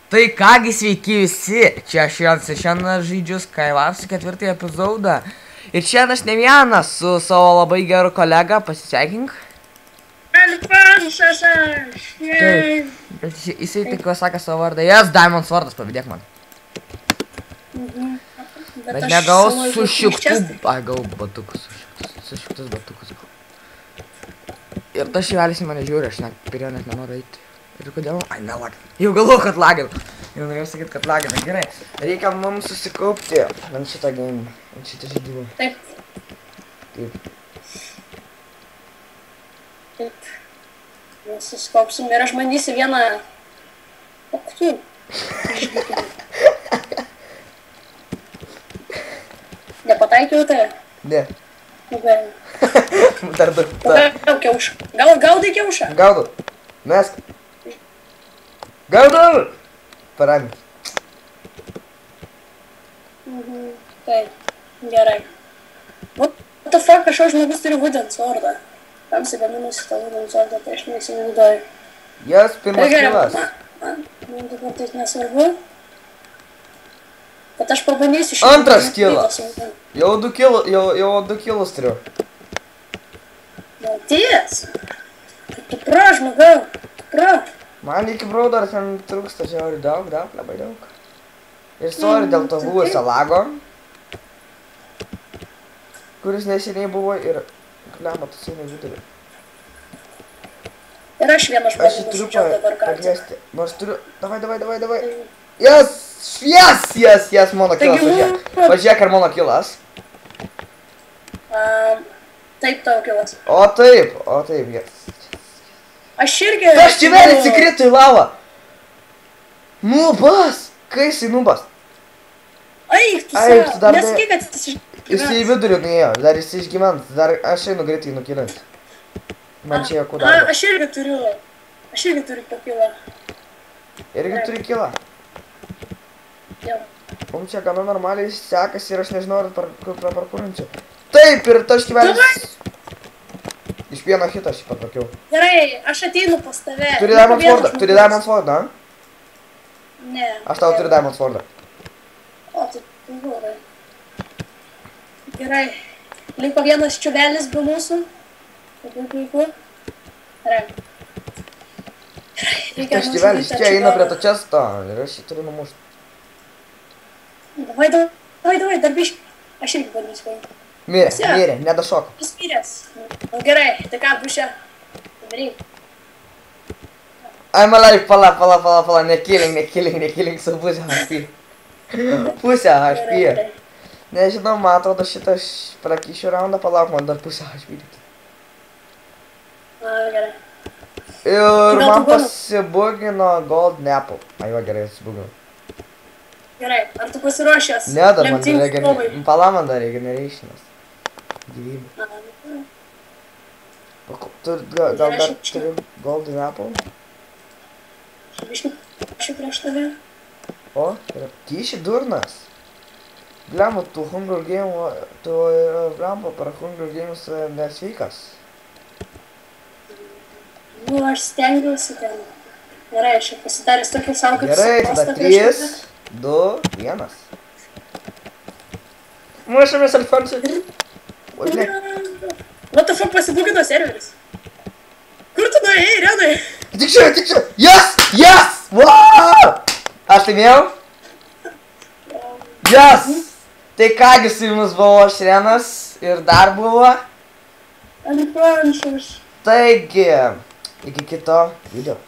Tai kągi sveiki visi, čia aš Jonas ir šiandien žaidžiu Skywars 4 epizodą. Ir šiandien aš ne vienas su savo labai geru kolega, pasisveikink. Alfonsas aš, Taip, bet jisai tik pasakė savo vardą. Jas, Diamonds vardas, pavydėk man. Bet negaus su šiktų... Ai, gau batukus, su šiktus batukus. Ir tas šivelis į mane žiūri, aš prie jo net nenoriu eiti. Ir kodėl? Ai, nelagina. Jau galvoju, kad lagina. Jau norėjau sakyti, kad lagina. Gerai. Reikia mums susikaupti ant šitą game, ant šitą žaidimą. Taip. Taip. Taip. Mes susikaupsim ir aš bandysiu vieną... Paktų. Nepataikiau tai? Ne. Gerai. Dar daug. Gaudau kiaušą. Gaudai kiaušą? Gaudau. Mesk. Gaudau! Parami. Taip. Gerai. What the fuck, kažkoks žmogus turi Wooden Swordą. Kam sigaminusi tą Wooden Swordą, tai aš neįsivaizduoju. Jas, pirmas kilas. Man dabar tai nesvarbu. Bet aš pabandysiu šitą. Antras kilas. Jau 2 kilus turiu. Malties. Tu pra, žmogau. Tu pra. Man iki brau dar ten trūksta žiauriai daug, labai daug. Ir sorry dėl to buvusio lago, kuris neseniai buvo ir kliama tas eina vidurį. Ir aš vieną Aš jį žmogų turiu nusičiau dabar pakviesti, nors turiu, davai. Yes, mano kilas, pažiūrėk. Pažiūrėk, ar mano kilas. Taip tavo kilas. O taip, yes. Aš irgi... Tas čivelis įkrito į lavą. Nubas. Kai jisai nubas? Eik, tu Eik, tu savo. dar Nesakyk, kad jis išgyvens. Jis į vidurį nuėjo, dar jis išgyvens. Dar aš einu greitai nukilint. Man čia jokių darbų. Aš irgi turiu po kilą. Irgi turi kilą. Jo. Mums čia gana normaliai sekasi ir aš nežinau, ar parkurinčiau. Taip, ir tas čivelis... Iš vieno hito aš jį patvarkiau. Gerai, aš ateinu pas tave. Turi Diamond Sword, a? Ne. Aš tau turiu Diamond Sword. O, tai gerai. Gerai. Liko vienas čiuvelis be mūsų. Labai puiku. Gerai. Tas čivelis čia eina prie to često ir aš jį turiu numušti. Davai, dar biškį. Aš irgi bandysiu paimti. Mirė, nedašoko. Jis miręs. Nu gerai, tai ką, pušė? Daryk. Ai, malai, pala, nekilink su pusę HP. Pusę HP. Nežinau, man atrodo šitą aš prakyšiu raundą, palauk, man dar pusę HP. Gerai. Ir man pasibugino Gold Apple. Ai, va, gerai, pasibugino. Gerai, ar tu pasiruošęs? Ne, dar man regeneration. Pala, man dar regenerationas. Gyvybė. Gal dar turi Gold Apple? Biškį prieš tave. O, tyši durnas. Blemba, tu Hunger Game, tu blemba per Hunger Games nesveikas. Nu, aš stengiuosi ten. Gerai, aš jau pasidaręs tokį savo kaip gerai, tada 3, 2, 1. Mušamės Alfonsui. What the fuck, pasibugino serveris? Kur tu nuėjai, Renai? Tik čia! Yes! Wow! Aš laimėjau? Yes! Tai kągi su jumis buvo aš Renas ir dar buvo? Alfonsas. Taigi, iki kito video.